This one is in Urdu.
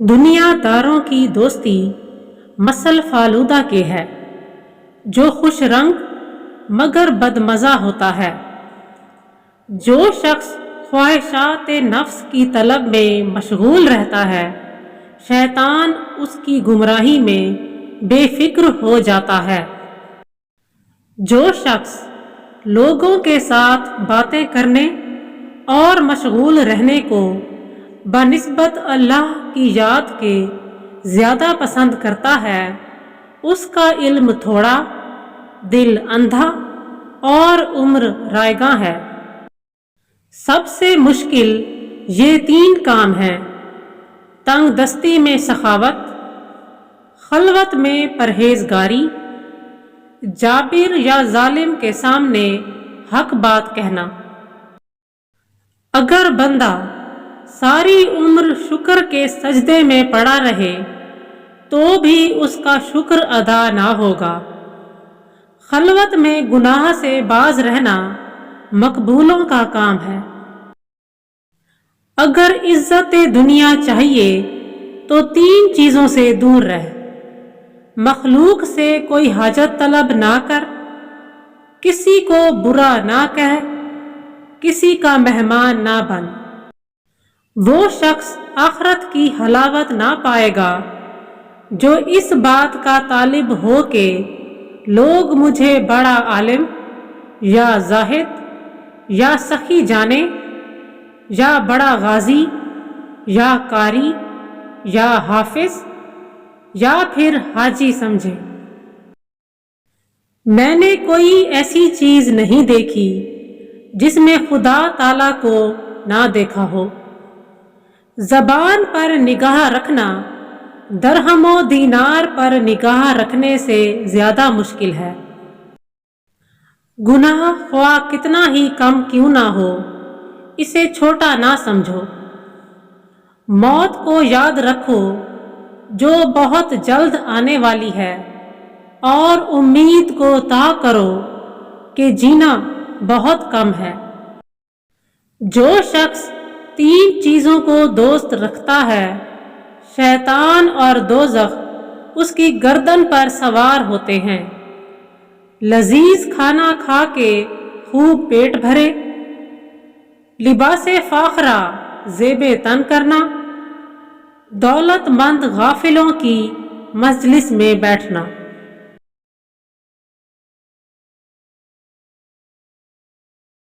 دنیا داروں کی دوستی مسل فالودہ کے ہے، جو خوش رنگ مگر بدمزہ ہوتا ہے۔ جو شخص خواہشات نفس کی طلب میں مشغول رہتا ہے، شیطان اس کی گمراہی میں بے فکر ہو جاتا ہے۔ جو شخص لوگوں کے ساتھ باتیں کرنے اور مشغول رہنے کو بنسبت اللہ کی یاد کے زیادہ پسند کرتا ہے، اس کا علم تھوڑا، دل اندھا اور عمر رائیگاں ہے۔ سب سے مشکل یہ 3 کام ہیں: تنگ دستی میں سخاوت، خلوت میں پرہیزگاری، جابر یا ظالم کے سامنے حق بات کہنا۔ اگر بندہ ساری عمر شکر کے سجدے میں پڑا رہے تو بھی اس کا شکر ادا نہ ہوگا۔ خلوت میں گناہ سے باز رہنا مقبولوں کا کام ہے۔ اگر عزت دنیا چاہیے تو 3 چیزوں سے دور رہ: مخلوق سے کوئی حاجت طلب نہ کر، کسی کو برا نہ کہہ، کسی کا مہمان نہ بن۔ وہ شخص آخرت کی حلاوت نہ پائے گا جو اس بات کا طالب ہو کہ لوگ مجھے بڑا عالم یا زاہد یا سخی جانے، یا بڑا غازی یا قاری یا حافظ یا پھر حاجی سمجھے۔ میں نے کوئی ایسی چیز نہیں دیکھی جس میں خدا تعالیٰ کو نہ دیکھا ہو۔ زبان پر نگاہ رکھنا درہم و دینار پر نگاہ رکھنے سے زیادہ مشکل ہے۔ گناہ خواہ کتنا ہی کم کیوں نہ ہو، اسے چھوٹا نہ سمجھو۔ موت کو یاد رکھو جو بہت جلد آنے والی ہے، اور امید کو طے کرو کہ جینا بہت کم ہے۔ جو شخص 3 چیزوں کو دوست رکھتا ہے، شیطان اور دوزخ اس کی گردن پر سوار ہوتے ہیں۔ لذیذ کھانا کھا کے خوب پیٹ بھرے، لباس فاخرہ زیب تن کرنا، دولت مند غافلوں کی مجلس میں بیٹھنا۔